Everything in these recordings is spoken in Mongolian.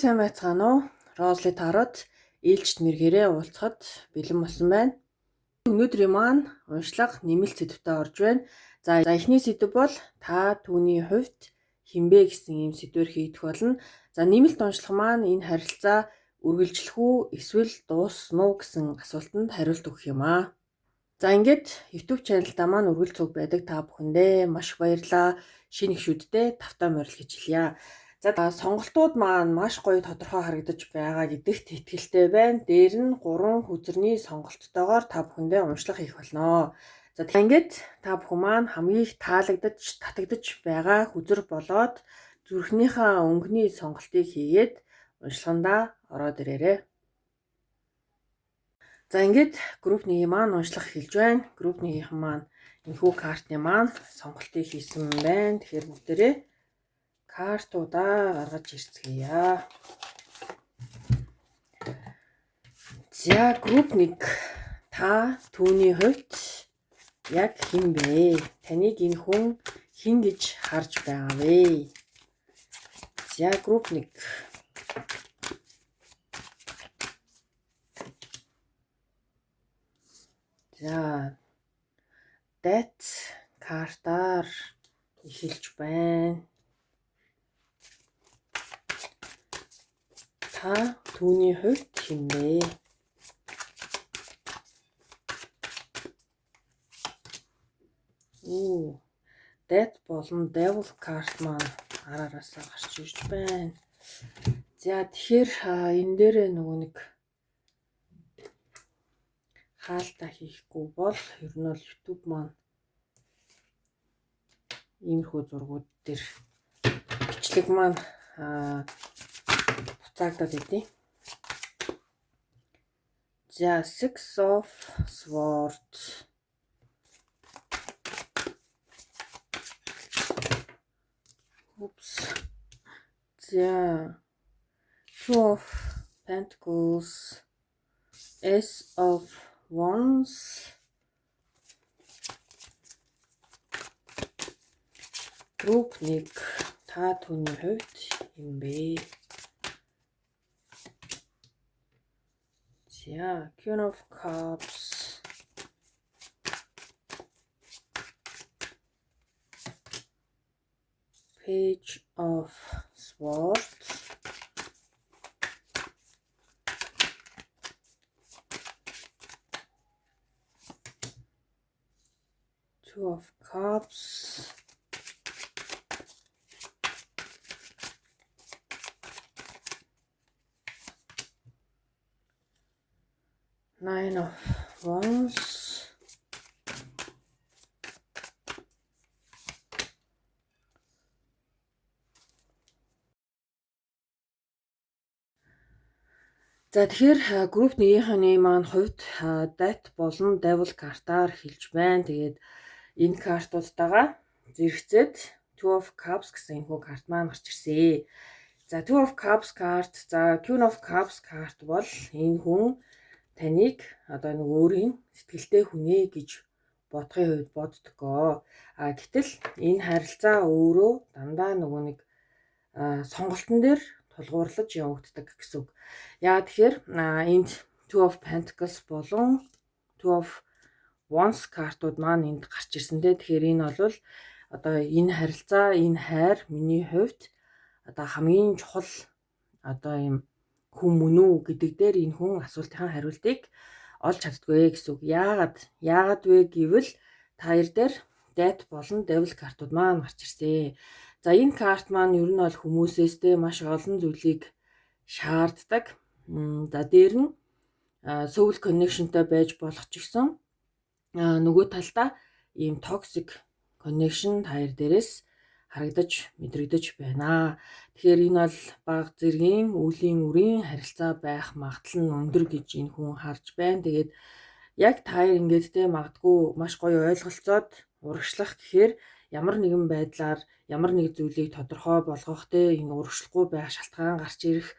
сайн байцгаана уу? Розли тарот ээлжид мэргээрээ уулзахад бэлэн болсон байна. Өнөөдрийн маань уншлага нэмэлт сэдвтэй орж байна. За эхний сэдв бол та түүний хувьд хинбэ гэсэн ийм сэдвээр хийгдэх болно. За нэмэлт уншлага маань энэ харилцаа үргэлжлэх үү эсвэл дуусна уу гэсэн асуултанд хариулт өгөх юм аа. За ингээд YouTube channel-та маань үргэлж цуг байдаг та бүхэндээ маш их баярлалаа. Шинэ гишүүддээ тавтаа морил гэж хэлье. За сонголтууд маань маш гоё тодорхой харагдаж байгаа гэдэгт итгэлтэй байна. Дээр нь 3 хүзрний сонголттойгоор та бүхэндээ уншлага хийх болно. За ингээд та бүхэн маань хамгийн их таалагдаж, татагдаж байгаа хүзэр болоод зүрхнийхээ өнгөний сонголтыг хийгээд уншлагандаа ороод ирээрэй. За ингээд групп 1-ийн маань уншлах эхэлж байна. Групп 1-ийнхэн маань энэхүү картны маань сонголтыг хийсэн байна. Тэгэхээр бүгдээрээ картуудаа гаргаж ирцгээе. За групп 1 та түүний хувьд яг хэн бэ? Таныг энэ хүн хэн гэж харж байгаа вэ? За групп 1 За that картаар эхэлж байна. Та түүний хувьд хэн бэ? That болон devil карт маань араараасаа гарч ирж байна. За тэгэхээр энэ дээр нөгөө нэг хаалтаа хийхгүй бол ер нь бол YouTube маань иймэрхүү зургууд дээр бичлэг маань буцаагдаад идэв. За Six of Swords. За Two of Pentacles. Ace of Wands. Групп 1 та түүний хувьд юм бэ? За Queen of Cups. Page of Swords. Two of Cups. Nine of Wands. За тэгэхээр групп 1-ийн маань хувьд that болон devil картаар хэлж байна. Тэгээд энэ картуудтайгаа зэрэгцээд Two of Cups гэсэн энэхүү карт маань гарч ирсэн. За Two of Cups карт, за Queen of Cups карт бол энэ хүн таныг одоо нэг өөрийн сэтгэлтэй хүнээ гэж бодохын хувьд боддгоо. Гэтэл энэ харилцаа өөрөө дандаа нөгөө нэг сонголтон дээр тулгуурлаж явагддаг гэсэн үг. Яа тэгэхээр энд Two of Pentacles болон Two of Wands картууд маань энд гарч ирсэнтэй. Тэгэхээр энэ бол одоо энэ харилцаа, энэ хайр миний хувьд одоо хамгийн чухал одоо юм хүн мөн үү гэдэг дээр энэ хүн асуултын хариултыг олж чаддгүй гэсэн үг. Яагаад вэ гэвэл таяр дээр that болон devil картууд маань гарч ирсэн. За энэ карт маань ер нь бол хүмүүсээс маш олон зүйлийг шаарддаг. За дээр нь soul connection-тай байж болох ч гэсэн нөгөө талдаа ийм toxic connection таяр дээрээс харагдаж мэдрэгдэж байна. Тэгэхээр энэ бол бага зэргийн үеийн үрийн харилцаа байх магадлал нь өндөр гэж энэ хүн харж байна. Тэгээд яг таяр ингээд магадгүй маш гоё ойлголцоод урагшлах гэхээр ямар нэгэн байдлаар ямар нэг зүйлийг тодорхой болгох энэ урагшлахгүй байх шалтгаан гарч ирэх,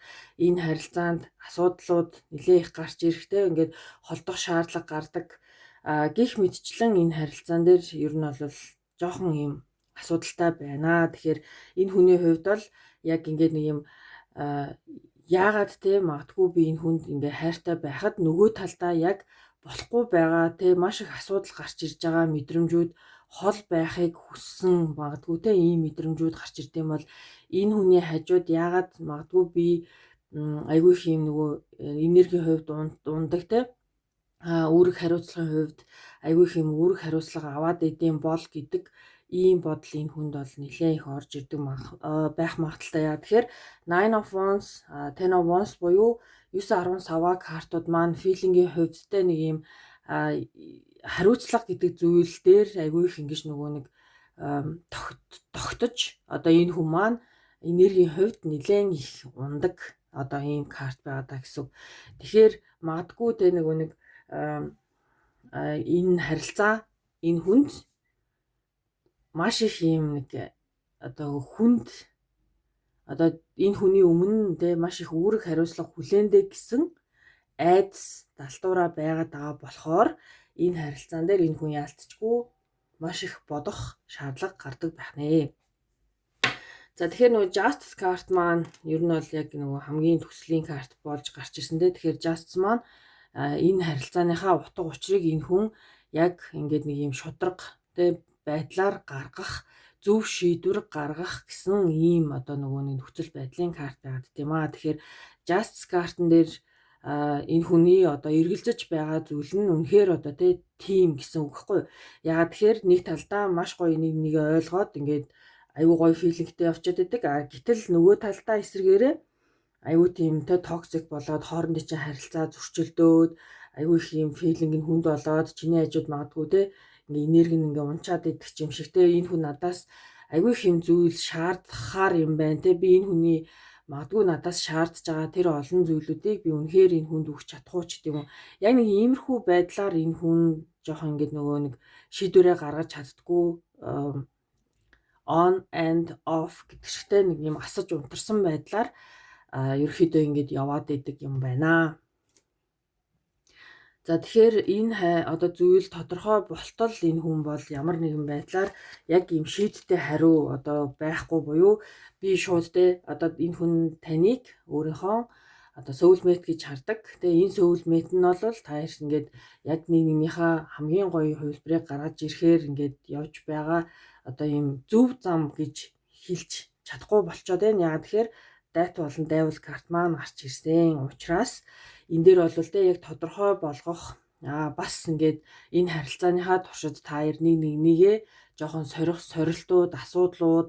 энэ харилцаанд асуудлууд нэлээ их гарч ирэхтэй ингээд холдох шаардлага гардаг. Гэх мэтчлэн энэ харилцаан дээр ер нь бол жоохон юм асуудалтай байна. Тэгэхээр энэ хүний хувьд бол яг ингээд нэг юм яагаад те магадгүй би энэ хүнд ингээ хайртай байхад нөгөө талдаа яг болохгүй байгаа те маш их асуудал гарч ирж байгаа мэдрэмжүүд хол байхыг хүссэн магадгүй те ийм мэдрэмжүүд гарч ирдэм бол энэ хүний хажууд яагаад магадгүй би айгүй их юм нөгөө энергийн хувьд ундаг те үүрэг хариуцлагын хувьд айгүй их юм үүрэг хариуцлага аваад идэм бол гэдэг ийм бодол энэ хүнд бол нэлээд их орж ирдэг байх магадaltaй. Яа тэгэхээр 9 of Wands, 10 of Wands буюу 9-10 саваа картууд маань feeling-ийн хувьд те нэг ийм хариуцлага гэдэг зүйл дээр айгүй их ингэж нөгөө нэг тогтож одоо энэ хүн маань энергийн хувьд нэлээд их ундаг одоо ийм карт байгаа даа гэсэн. Тэгэхээр магадгүй те нөгөө нэг энэ харилцаа энэ хүнд маш их юм нэг одоо хүнд одоо энэ хүний өмнө те маш их үүрэг хариуцлага хүлээндэ гэсэн айдас далтуураа байгаад байгаа болохоор энэ харилцаан дээр энэ хүн яалтчгүй маш их бодох шаардлага гардаг байх нэ. За тэгэхээр нөгөө Justice карт маань ер нь бол яг нөгөө хамгийн төслийн карт болж гарч ирсэн дээ. Тэгэхээр Justice маань энэ харилцааныхаа утга учирыг энэ хүн яг ингээд нэг юм шударга тэ байдлаар гаргах, зөв шийдвэр гаргах гэсэн ийм одоо нөгөө нэг нөхцөл байдлын карт байгаад тийм аа. Тэгэхээр Justice картн дээр энэ хүний одоо эргэлзэж байгаа зүйл нь үнэхээр одоо тийм гэсэн үг хэвгүй. Яагаад тэгэхээр нэг талдаа маш гоё нэг ойлгоод ингээд аюу гоё филингтэй явчихад байдаг. Гэтэл нөгөө талдаа эсрэгээрээ аюу тийм токсик болоод хоорондын чинь харилцаа зөрчилдөөд аюу их юм филинг нь хүнд болоод чиний хажууд магадгүй те ингээ энерги нь ингээ унчаад идэх юм шиг те энэ хүн надаас аюу их юм зүйл шаардахаар юм байна те би энэ хүний магадгүй надаас шаардж байгаа тэр олон зүйлүүдийг би үнэхээр энэ хүнд өгч чадахгүй ч гэдэг юм. Яг нэг иймэрхүү байдлаар энэ хүн жоохон ингээ нөгөө нэг шийдвэрээ гаргаж чаддгүй on and off гэдэг чигтэй нэг юм асаж унтарсан байдлаар ерөөхдөө ингэж яваад идэг юм байна. За тэгэхээр энэ одоо зүйл тодорхой болтол энэ хүн бол ямар нэгэн байдлаар яг юм шийдтэй хариу одоо байхгүй буюу би шууд те одоо энэ хүн таныг өөрийнхөө одоо soulmate гэж хардаг. Тэгээ энэ soulmate нь бол та хоёр ингээд яг нэгнийхээ хамгийн гоё хувилбарыг гаргаж ирэхээр ингээд явж байгаа одоо юм зөв зам гэж хэлж чадахгүй болчоод байна. Яагаад тэгэхээр That болон Devil карт маань гарч ирсэн. Учираас энэ дээр бол тэ яг тодорхой болгох бас ингээд энэ харилцааныхаа туршид та хоёр нэгнийгээ жоохон сорилтууд, асуудлууд,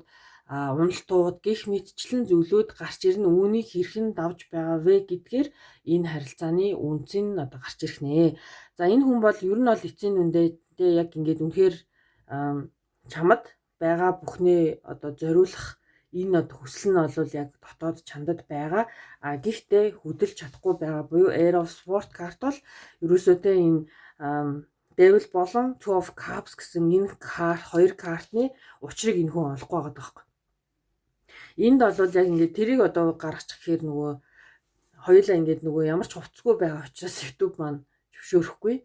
уналтууд гих мэтчлэн зүйлүүд гарч ирнэ. Үүнийг хэрхэн давж байгаа вэ гэдгээр энэ харилцааны үнц нь одоо гарч ирэх нэ. За энэ хүн бол ер нь бол эцсийн үндэ тэ яг ингээд үнэхээр чамд байгаа бүхнээ одоо зориулах энэ одоо хүсэл нь бол яг дотоод чандад байгаа. Гэхдээ хөдөлж чадахгүй байгаа буюу Air of Swords карт бол ерөөсөө тэ энэ Devil болон Two of Cups гэсэн энэ хоёр картны учрыг энэ хүн олохгүй байгаа байхгүй. Энд бол яг ингээд тэрийг одоо гаргачих гэхээр нөгөө хоёулаа ингээд нөгөө ямар ч хувцсгүй байгаа учраас YouTube маань зөвшөөрөхгүй.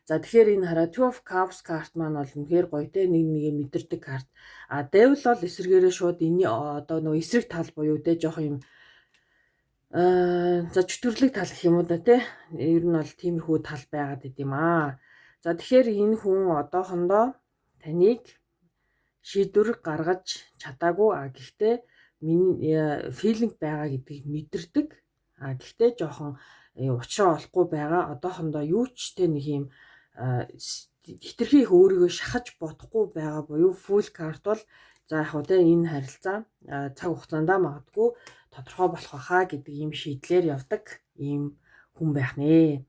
За тэгэхээр энэ хараа Two of Cups карт маань бол үнэхээр гоё те нэгээ мэдэрдэг карт. Devil бол эсрэгээрээ шууд энэ одоо нөгөө эсрэг тал буюу те жоох юм за чөтгөрлөг тал гэх юм уу да те ер нь бол тиймэрхүү тал байгаад идэм аа. За тэгэхээр энэ хүн одоохондоо таныг шийдвэр гаргаж чадаагүй гэхдээ миний филинг байгаа гэдгийг мэдэрдэг. Гэхдээ жоохон учраа олохгүй байгаа. Одоохондоо юу ч те нэг юм хитрхи их өөрийгөө шахаж бодохгүй байгаа буюу full card бол за яг хөө те энэ харилцаа цаг хугацаанд магадгүй тодорхой болох байхаа гэдэг ийм шийдлэр явдаг ийм хүн байх нэ.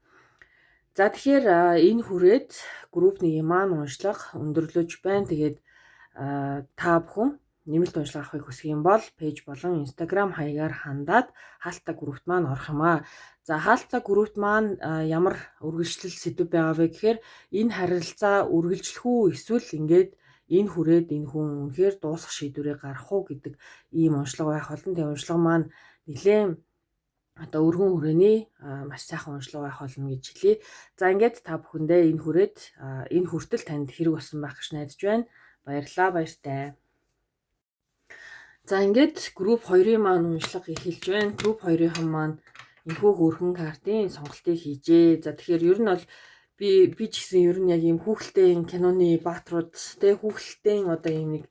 За тэгэхээр энэ хүрээд групп 1-ийн маань уншлага өндөрлөж байна. Тэгээд та бүхэн нэмэлт уншлага авахыг хүсэх юм бол пэйж болон Instagram хаягаар хандаад хаалттай группт маань орох юм аа. За хаалттай группт маань ямар үргэлжлэл сэдв байгаа вэ гэхээр энэ харилцаа үргэлжлэх үү эсвэл ингээд энэ хүрээд энэ хүн үнэхээр дуусах шийдвэрээ гаргах уу гэдэг ийм уншлага байх болно. Тэгээ уншлага маань нэлээд одоо өргөн хүрээний маш сайхан уншлага байх болно гэж хэлье. За ингээд та бүхэндээ энэ хүрээд энэ хүртэл танд хэрэг болсон байх гэж найдаж байна. Баярлалаа, баяртай. За ингээд групп 2-ын маань уншлага эхэлж байна. Групп 2-ын маань энэхүү хөрхөн картын сонголтыг хийжээ. За тэгэхээр ер нь бол би ч гэсэн ер нь яг ийм хүүхэлтэй киноны бааtruуд те хүүхэлтэй одоо ийм нэг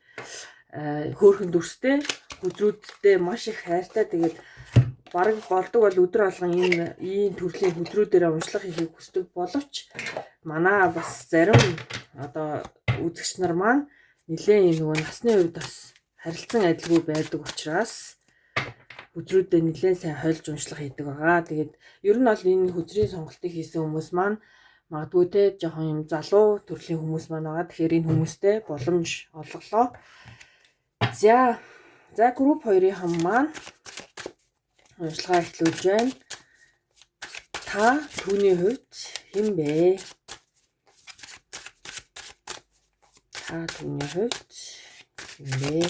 хөөрхөн дүрстэй хүзрүүдтэй маш их хайртай. Тэгээд бараг болдог бол өдөр алган ийм төрлийн хүзрүүдээр уншлага хийхийг хүсдэг боловч манай бас зарим одоо үзэгч нар маань нэлээд нөгөө насны үед бас харилцан адилгүй байдаг учраас хүзрүүдэд нэлээд сайн хойлж уншлага хийдэг байгаа. Тэгээд ер нь бол энэ хүзрийн сонголтыг хийсэн хүмүүс маань магадгүй те жоохон юм залуу төрлийн хүмүүс маань байгаа. Тэгэхээр энэ хүмүүстэй боломж олголоо. За групп 2-ын маань уншлагаа эхлүүлж байна. Та түүний хувьд хэн бэ? Та түүний хувьд хэн бэ?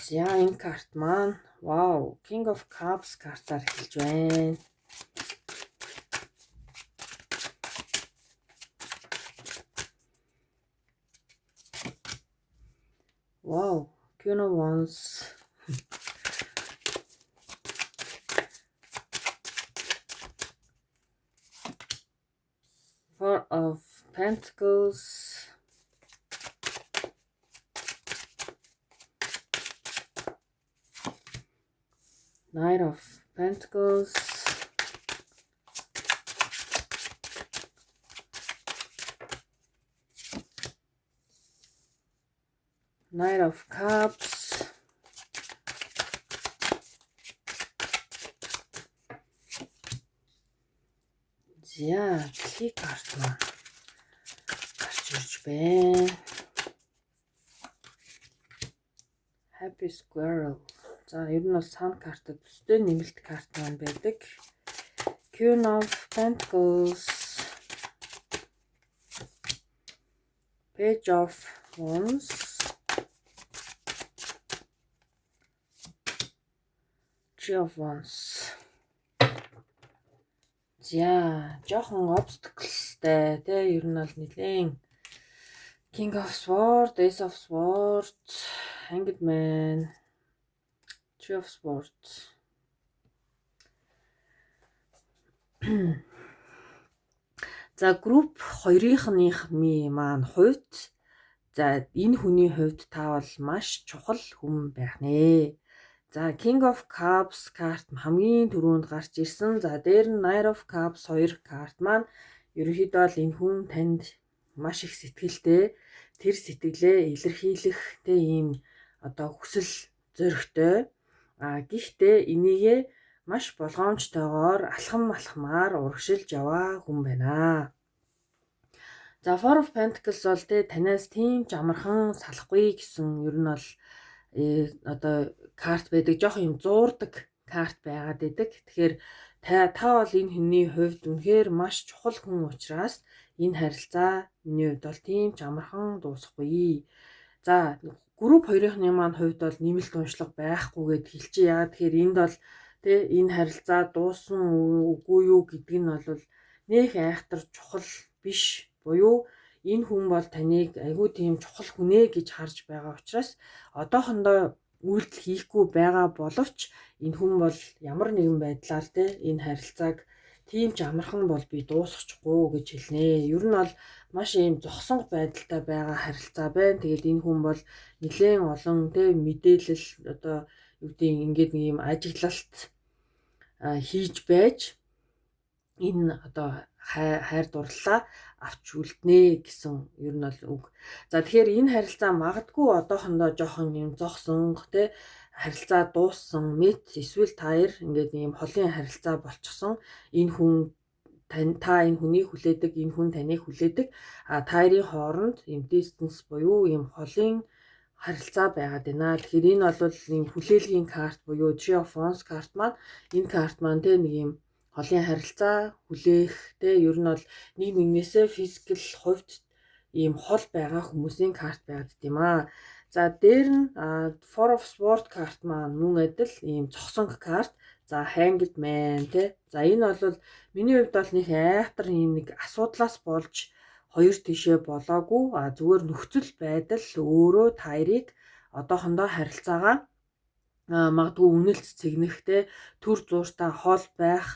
За энэ карт маань вау, King of Cups картаар эхэлж байна. Wow, Queen of Wands. Four of Pentacles. Knight of Pentacles. Knight of Cups. За, дэлхий карт маань гарч ирж байна. Happy Squirrel. За, ер нь бол сан картад төстэй нэмэлт карт маань байдаг. Queen of Pentacles. Page of Wands. Three of Wands. За, жоохон obstaclesтэй те ер нь бол нэлээд King of Swords, Ace of Swords, Hanged Man, Three of Swords. За, групп 2-ны маань хувьд за энэ хүний хувьд та бол маш чухал хүн байх нэ. За, King of Cups карт хамгийн түрүүнд гарч ирсэн. За, дээр нь Knight of Cups 2 карт маань ерөнхийдөө бол энэ хүн танд маш их сэтгэлтэй, тэр сэтгэлээ илэрхийлэх тэ ийм одоо хүсэл зоригтой. Гэхдээ энийгээ маш болгоомжтойгоор алхамаар урагшилж яваа хүн байна. За, Four of Pentacles бол тэ танаас тийм ч амархан салахгүй гэсэн ер нь бол одоо карт байдаг, жоох юм зуурдаг карт байгаад байдаг. Тэгэхээр та бол энэ хүний хувьд үнэхээр маш чухал хүн учраас энэ харилцаа миний хувьд бол тийм ч амархан дуусахгүй. За, групп 2-ны маань хувьд бол нэмэлт уншлага байхгүйгээд хэлчихье. Яагаад тэгэхээр энд бол энэ харилцаа дууссан үгүй юу гэдг нь бол нэх айхтар чухал биш. Буюу энэ хүн бол таныг айгүй тийм чухал хүнээ гэж харж байгаа учраас одоохондоо үйлдэл хийхгүй байгаа боловч энэ хүн бол ямар нэгэн байдлаар энэ харилцааг тийм ч амархан бол би дуусгачихгүй гэж хэлнэ. Ер нь бол маш ийм зогсонго байдалтай байгаа харилцаа байна. Тэгээд энэ хүн бол нэлээд олон мэдээлэл одоо юу гэдэг ингээд нэг ийм ажиглалт хийж байж энэ одоо хайр дурлалаа авч үлднэ гэсэн ер нь бол үг. За, тэгэхээр энэ харилцаа магадгүй одоохондоо жоохон юм зогсонго харилцаа дууссан мэт эсвэл таяр ингээд ийм холын харилцаа болчихсон. Энэ хүн та энэ хүнийг хүлээдэг, энэ хүн таныг хүлээдэг. Таарын хооронд ийм distance буюу ийм холын харилцаа байгаад байна. Тэгэхээр энэ бол ийм хүлээлгийн карт буюу Three of Wands карт маань энэ карт маань нэг ийм холын харилцаа хүлээх ер нь бол нэг нэгнээсээ физикал хувьд ийм хол байгаа хүмүүсийн карт байгаад тийм аа. За, дээр нь Four of Swords карт маань мөн адил ийм цогсонг карт. За, Hanged Man За, энэ бол миний хувьд бол нэг айхтар ийм нэг асуудлаас болж хоёр тишээ болоогүй. Зүгээр нөхцөл байдал өөрөө таярыг одоохондоо харилцаагаа магадгүй үнэлт цэгнэхтэй төр зууртай хол байх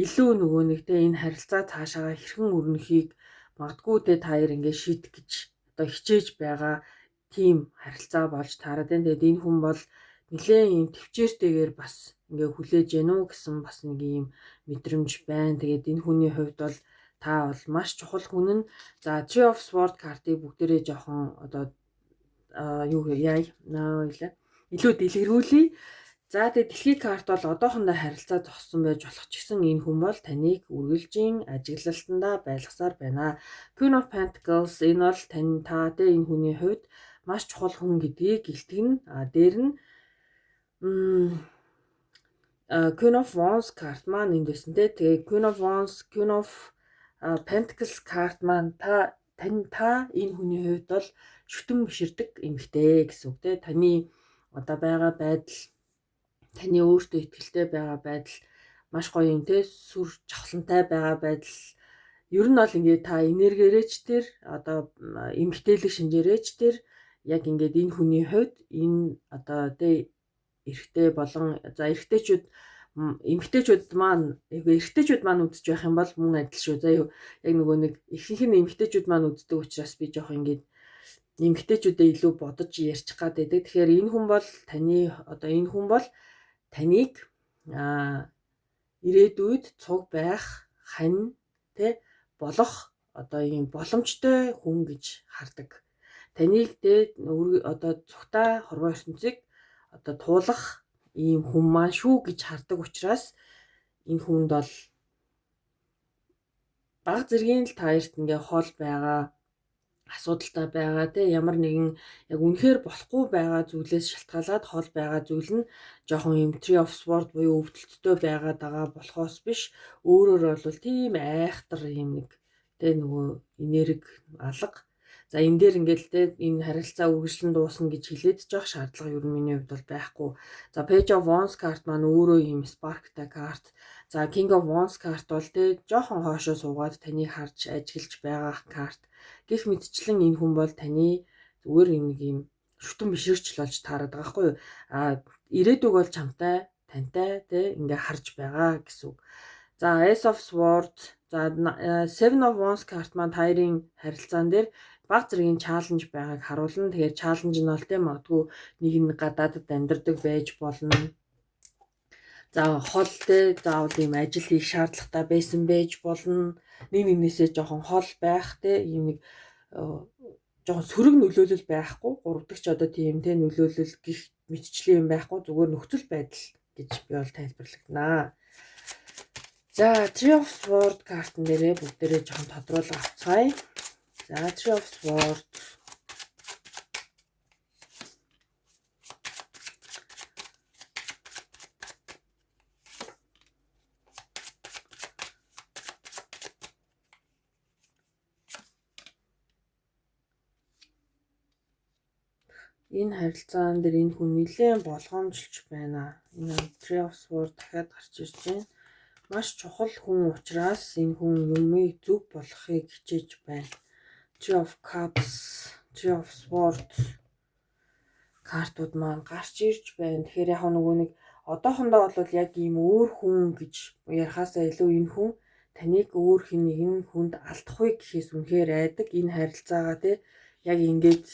илүү нөгөө нэгтэй энэ харилцаа цаашаага хэрхэн өрнөхийг магадгүй тэ та хоёр ингээд шийдэх гэж одоо хичээж байгаа тийм харилцаа болж таарад байна. Тэгээд энэ хүн бол нэлээд юм төвчээртэйгээр бас ингээ хүлээж гэнэ үү гэсэн бас нэг юм мэдрэмж байна. Тэгээд энэ хүний хувьд бол та бол маш чухал хүн нь. За Three of Swords картыг бүгдээрээ жоохон одоо юу яа илүү дэлгэрүүлье. За тэгээд дэлхий карт бол одоохондоо харилцаа зогссон байж болох ч гэсэн энэ хүн бол таныг үргэлжийн ажиглалтандаа байлгасаар байна. Queen of Pentacles энэ бол таатай энэ хүний хувьд маш чухал хүн гэдгийг илтгэн. Дээр нь Queen of Wands карт маань энд байсан те. Тэгээ Queen of Wands, Queen of Pentacles карт маань та энэ хүний хувьд бол шүтэн биширдэг эмэгтэй гэсэн үг те. Таны одоо байгаа байдал, таны өөртөө итгэлтэй байгаа байдал маш гоё юм те. Сүр жавхлантай байгаа байдал ер нь бол ингээд та энергиэрээч тэр одоо эмгтээлэг шинжээрээч тэр яг ингээд энэ хүний хувьд энэ одоо тэ эрэгтэй болон за эмгтээчүүд маань үзэж байх юм бол мөн адил шүү. За яг нөгөө нэг ихэнх нь эмгтээчүүд маань үздэг учраас би жоох ингээд эмгтээчүүдэд илүү бодож ярьчих гад байдаг. Тэгэхээр энэ хүн бол таныг ирээдүйд цуг байх хань тэ болох одоо ийм боломжтой хүн гэж хардаг. Таныг одоо цугтаа хорвоо ертөнцийг одоо туулах ийм хүн маань шүү гэж хардаг учраас энэ хүнд бол баг зэргийн л таярт ингээ хол байгаа, асуудалтай байгаа те ямар нэгэн яг үнэхээр болохгүй байгаа зүйлээс шалтгаалаад хол байгаа зүйл нь жоохон юм Three of Swords буюу өвдөлттэй байгаад байгаа болохоос биш өөрөөр бол тийм айхтар юм нэг те нөгөө энерги алга. За энэ дээр ингээл те энэ харилцаа үргэлжлэн дуусна гэж хэлээд жоох шаардлага ер нь миний хувьд бол байхгүй. За Page of Wands карт маань өөрөө юм sparkтай карт. За King of Wands карт бол те жоохон хоошоо суугаад таныг харж ажиглаж байгаа карт. Гэх мэтчлэн энэ хүн бол таны зүгээр нэг юм шүтэн биширч л болж таарад байгаа хгүй юу. Ирээдүг бол чамтай, тантай те ингээ харж байгаа гэсэн үг. За Ace of Swords, за Seven of Wands карт маань хоёрын харилцаан дээр баг зэргийн чаленж байгааг харуулна. Тэгэхээр чаленж нь бол те магадгүй нэг нь гадаадд амьдардаг байж болно. За хол те заавал ийм ажил хийх шаардлагатай байсан байж болно. Нэгнээсээ жоохон хол байх те ийм нэг жоохон сөрөг нөлөөлөл байхгүй. Гуравдагч одоо тийм те нөлөөлөл гих мэтчлийн юм байхгүй. Зүгээр нөхцөл байдал гэж би бол тайлбарлагнаа. За Three of Swords картн дээрээ бүгдээрээ жоохон тодруулга авцгаая. За Three of Swords. Энэ харилцаан дээр энэ хүн нэлээд болгоомжлж байна. Энэ Three of Swords дахиад гарч ирж байна. Маш чухал хүн учраас энэ хүн юмыг зөв болгохыг хичээж байна. Three of Cups, Three of Swords картууд маань гарч ирж байна. Тэгэхээр яг нөгөө нэг одоохондоо бол яг ийм өөр хүн гэж ярихаасаа илүү энэ хүн таныг өөр хэн нэгэн хүнд алдахгүй гэхээс үнэхээр айдаг. Энэ харилцаагаа те яг ингээд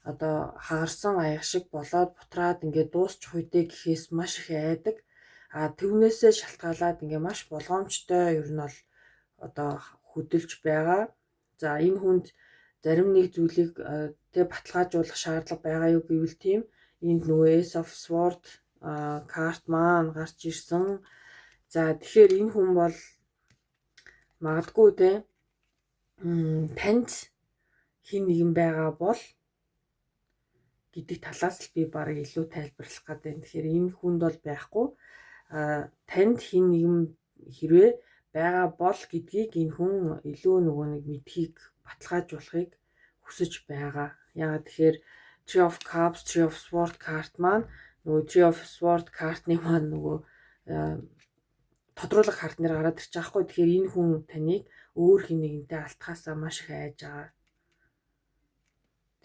одоо хаарсан аяг шиг болоод бутраад ингээд дуусчих үедээ гэхээс маш их айдаг. Түүнээсээ шалтгаалаад ингээд маш болгоомжтой ер нь бол одоо хөдөлж байгаа. За энэ хүнд зарим нэг зүйлийг тэг баталгаажуулах шаардлага байгаа юу гэвэл тийм энд нөгөө Ace of Swords карт маань гарч ирсэн. За тэгэхээр энэ хүн бол магадгүй те танд хин нэгэн байгаа бол гэдэг талаас л би бараг илүү тайлбарлах гэдэг юм. Тэгэхээр энэ хүнд бол байхгүй. Танд хин нэгэн хэрвээ байгаа бол гэдгийг энэ хүн илүү нөгөө нэг мэдхийг баталгаажуулахыг хүсэж байгаа. Яагаад тэгэхээр Three of Cups, Three of Swords карт маань нөгөө Three of Swords картны маань нөгөө тодруулах карт нэр гараад ирчих байхгүй. Тэгэхээр энэ хүн таныг өөр хин нэгэнтэй алтхаасаа маш их айж байгаа.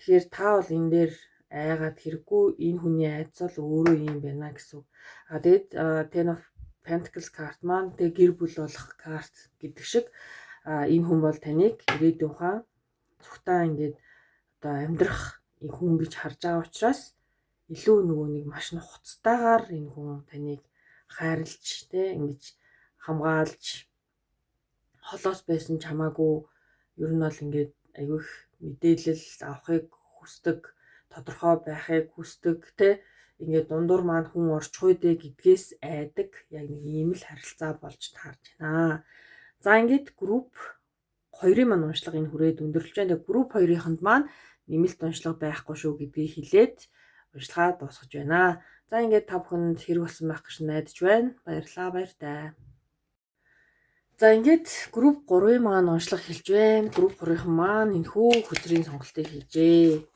Тэгэхээр та бол энэ дээр айгаад хэрэггүй энэ хүний айдас бол өөрөө юм байна гэсэн. Тэгээд Ten of Pentacles карт маань тэг гэр бүл болох карт гэдэг шиг энэ хүн бол таныг ирээдүйн ухаан зүгтаа ингээд одоо амьдрах хүн гэж харж байгаа учраас илүү нөгөө нэг маш нухацтайгаар энэ хүн таныг хайрлж ингэж хамгаалж холоос байсан ч хамаагүй ер нь бол ингээд айгүйх мэдээлэл авахыг хүсдэг, тодорхой байхыг хүсдэг ингээд дундуур маань хүн орчихгүй дээ гэдгээс айдаг яг нэг ийм л харилцаа болж таарч байна. За ингээд групп 2-ын маань уншлага энэ хүрээд өндөрлөж байна. Групп 2-ынханд маань нэмэлт уншлага байхгүй шүү гэдгийг хэлээд уншлагаа дуусгаж байна. За ингээд та бүхэнд хэрэг болсон байх гэж найдаж байна. Баярлалаа, баяртай. За ингээд групп 3-ын маань уншлага хэлж байна. Групп 3-ын маань энэхүү хөзрийн сонголтыг хийжээ.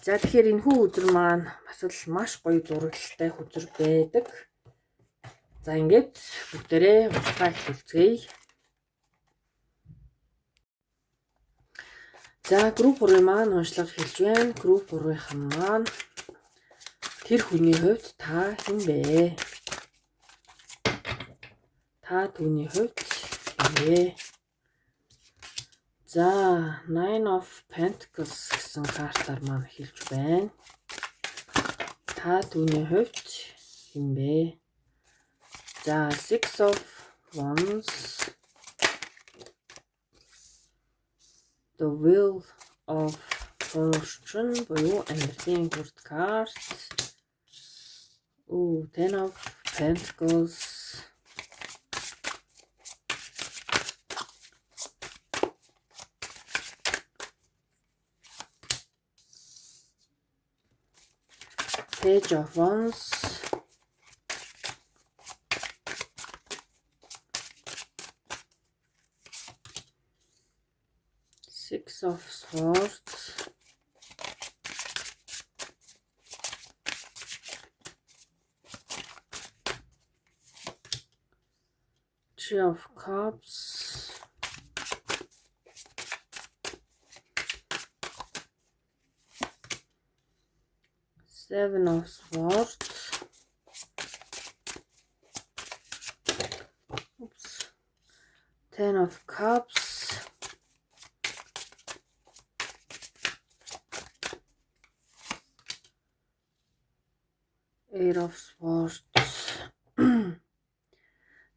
За тэгэхээр энэхүү хөзөр маань бас л маш гоё зураглалтай хөзөр байдаг. За ингээд бүгдээрээ уншлагаа эхлүүлцгээе. За групп 3-ын маань уншлага хэлж байна. Групп 3-ын маань тэр хүний хувьд та хэн бэ? Та түүний хувьд хэн бэ? За Nine of Pentacles гэсэн картаар маань хэлж байна. Та түүний хувьд хэн бэ? За Six of Wands, The Wheel of Fortune буюу амьдралын бүрд карт. Ten of Pentacles, Page of Wands, Six of Swords, Three of Cups, Seven of Swords, Ten of Cups, Eight of Swords.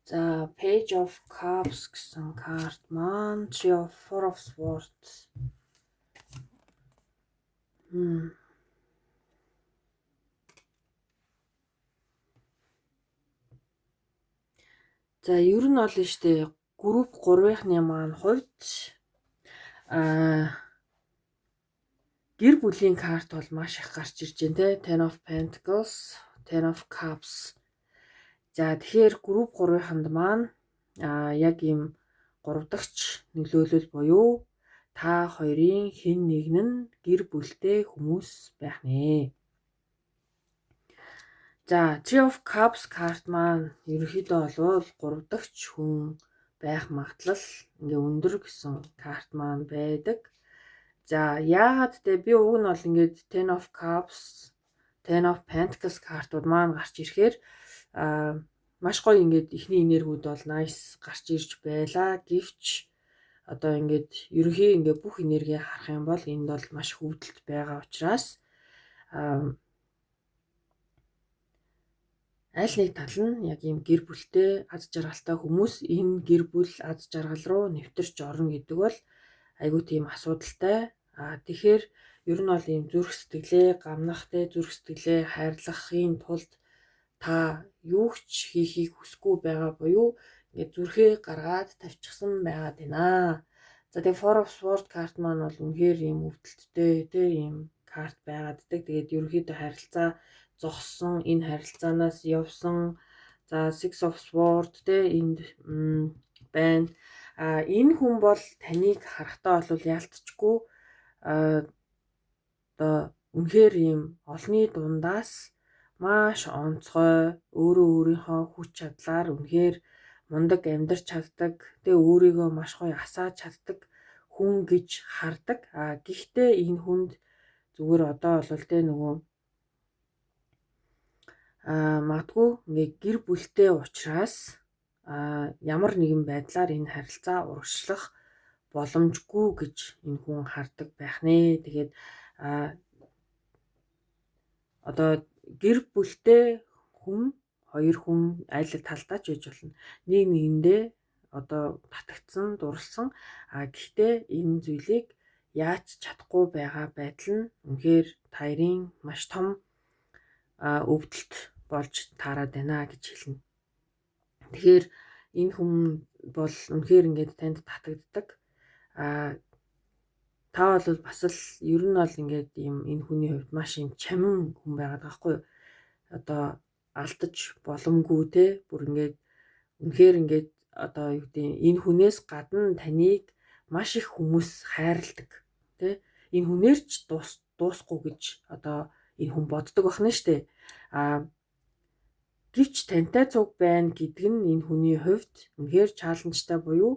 За Page of Cups гэсэн карт маань Four of Swords. За ер нь бол нь штэ групп 3-ны маань хувьд гэр бүлийн карт бол маш их гарч ирж байна те. Ten of Pentacles, Ten of Cups. За тэгэхээр групп 3-нд маань яг ийм 3 дахь нөлөөлөл буюу та хоёрын хэн нэг нь гэр бүлтэй хүмүүс байх нэ. За Three of Cups карт маань ерөнхийдөө бол 3 дахь хүн байх магадлал ингээ өндөр гэсэн карт маань байдаг. За яагаад те би уг нь бол ингээд Ten of Cups, Ten of Pentacles картууд маань гарч ирэхээр маш гоё ингээд ихний энергиуд бол nice гарч ирж байла. Гэвч одоо ингээд ерөнхий ингээд бүх энерги харах юм бол энд бол маш хөвдөлт байгаа учраас аль нэг тал нь яг ийм гэр бүлтэй аз жаргалтай хүмүүс энэ гэр бүл аз жаргал руу нэвтэрч орно гэдэг бол айгүй тийм асуудалтай. Тэгэхээр ер нь бол ийм зүрх сэтгэлээ гамнахтай, зүрх сэтгэлээ хайрлахын тулд та юу ч хийхийг хүсэхгүй байгаа буюу ингээд зүрхээ гаргаад тавьчихсан байгаад байна. За тэгээ Four of Swords карт маань бол үнэхээр ийм өвдөлттэй ийм карт байгааддаг. Тэгээд ерөнхийдөө харилцаа зогссон, энэ харилцаанаас явсан. За Six of Swords энд байна. Энэ хүн бол таныг харахтаа бол яалтчгүй одоо үнэхээр ийм олны дундаас маш онцгой өөрөө өөрийнхөө хүч чадлаар үнэхээр мундаг амьдарч чаддаг. Тэгээ өөрийгөө маш гоё асааж чаддаг хүн гэж хардаг. Гэхдээ энэ хүнд зүгээр одоо бол тэ нөгөө магадгүй ингээ гэр бүлтэй уулзраас ямар нэгэн байдлаар энэ харилцаа урагшлах боломжгүй гэж энэ хүн хардаг байх нэ. Тэгээд одоо гэр бүлтэй хүн хоёр хүн аль талдаа ч байж болно. Нэг нэгэндээ одоо татагдсан, дурлсан. Гэхдээ энэ зүйлийг яаж чадахгүй байгаа байдал нь үнэхээр таарын маш том өвдөлт болж таарад байна гэж хэлнэ. Тэгэхээр энэ хүн бол үнэхээр ингээд танд татагддаг. Та бол бас л ер нь бол ингээд юм энэ хүний хувьд маш юм чамин хүн байгаад байгаа хгүй юу? Одоо алдаж боломгүй те бүр ингээд үнэхээр ингээд одоо юу гэдэг энэ хүнээс гадна таныг маш их хүмүүс хайрладаг те энэ хүнээр ч дуусахгүй гэж одоо энэ хүн боддог байна штэ. Гэвч тантай цуг байна гэдэг нь энэ хүний хувьд үнэхээр чаленжтай буюу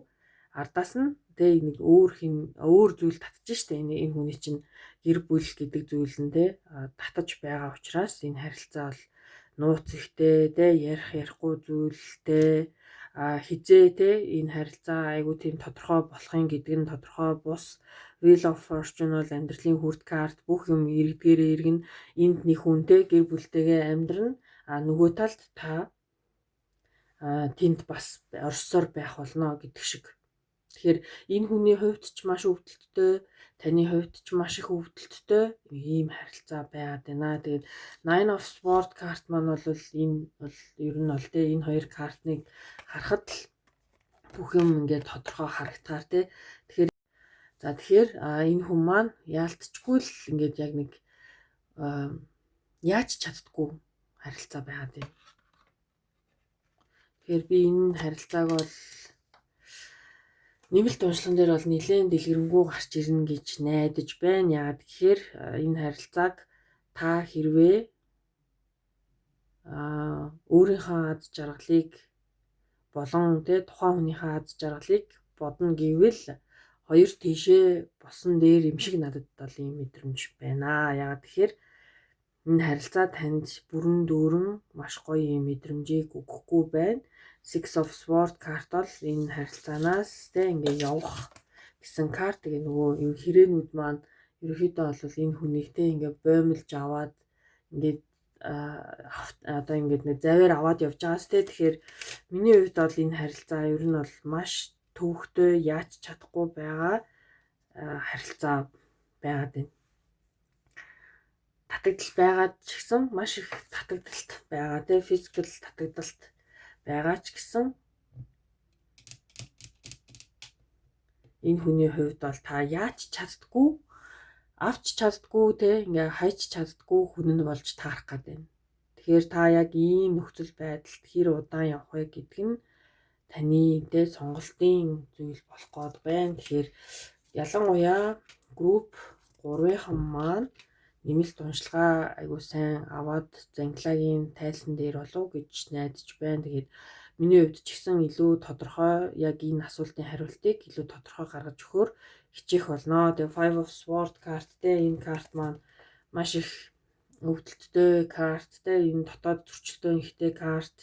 ардаас нь тэ нэг өөр зүйл татчих штэ. Энэ хүний чинь гэр бүл гэдэг зүйл нь тэ татаж байгаа учраас энэ харилцаа бол нууц ихтэй тэ ярихгүй зүйлтэй хизээ тэ энэ харилцаа айгу тийм тодорхой болохын гэдэг нь тодорхой бус Wheel of Fortune бол амьдралын хүрд карт бүх юм эргдгээрээ иргэн энд нэг хүнтэй гэр бүлтэйгээ амьдрна. Нөгөө талд та тэнд бас орсоор байх болно гэдэг шиг. Тэгэхээр энэ хүний хувьд ч маш өвдөлттэй, таны хувьд ч маш их өвдөлттэй нэг ийм харилцаа байгаад байна. Тэгээд Nine of Swords карт маань бол энэ бол ер нь бол тэ энэ хоёр картыг харахад л бүх юм ингээд тодорхой харагдахаар тэ. Тэгэхээр энэ хүн маань яалтчгүй л ингээд яг нэг яаж чаддгүй харилцаа байгаад байна. Тэгэхээр би энэ харилцааг бол нэмэлт уншлаган дээр бол нэлээд дэлгэрэнгүй гарч ирнэ гэж найдаж байна. Яагаад гэхээр энэ харилцааг та хэрвээ өөрийнхөө аз жаргалыг болон тэ тухайн хүнийхээ аз жаргалыг бодно гэвэл хоёр тийшээ босон дээр юм шиг надад бол ийм мэдрэмж байна. Яагаад тэгэхээр энэ харилцаа танд бүрэн дүүрэн маш гоё юм мэдрэмжийг өгөхгүй байна. Six of Swords карт бол энэ харилцаанаас тэ ингээ явах гэсэн карт. Тэгээ нөгөө юм хэрээнүүд маань ерөөхдөө бол энэ хүнийг тэ ингээ боомлж аваад ингээд одоо ингээд нэг заваар аваад явж байгаас тэ. Тэгэхээр миний хувьд бол энэ харилцаа ер нь бол маш төвөгтэй яаж чадахгүй байгаа харилцаа байгаад байна. Татагдал байгаад ч гэсэн маш их татагдалт байгаа те физикал татагдалт байгаа ч гэсэн энэ хүний хувьд бол та яаж чаддгүй авч чаддгүй те ингээ хайч чаддгүй хүн нь болж таарах гээд байна. Тэгэхээр та яг ийм нөхцөл байдалд хэр удаан явах вэ гэдэг нь таны тэ сонголтын зүйл болох гээд байна. Тэгэхээр ялангуяа групп 3-ын маань нэмэлт уншлагаа айгуу сайн аваад Зангилагийн тайлсан дээр болов гэж найдаж байна. Тэгээд миний хувьд ч гэсэн илүү тодорхой яг энэ асуултын хариултыг илүү тодорхой гаргаж өгөхөөр хичээх болно. Тэгээд Five of Swords карт тэ энэ карт маань маш их өвдөлттэй карт тэ энэ дотоод зөрчилтэй ихтэй карт.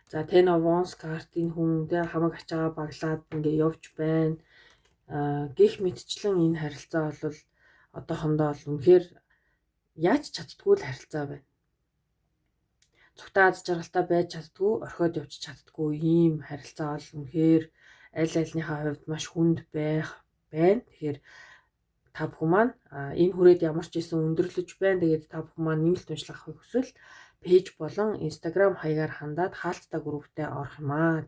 За Ten of Wands карт энэ хүн тэ хамаг ачаагаа баглаад ингээ явж байна. Гэх мэтчлэн энэ харилцаа бол одоохондоо л үнэхээр яаж чаддгүй л харилцаа байна. Цогтой аз жаргалтай байж чаддгүй, орхиод явж чаддгүй ийм харилцаа бол үнэхээр аль альныхаа хувьд маш хүнд байх байна. Тэгэхээр та бүхэн маань энэ хүрээд ямар ч ийсэн өндөрлөж байна. Тэгээд та бүхэн маань нэмэлт уншлах авахыг хүсвэл пэйж болон Instagram хаягаар хандаад хаалттай групптэй орох юм аа.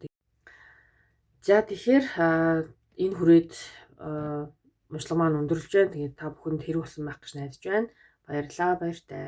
За тэгэхээр энэ хүрээд уншлага маань өндөрлөж байна. Тэгээд та бүхэнд хэрэг болсон байх гэж найдаж байна. Баярлалаа, баяртай.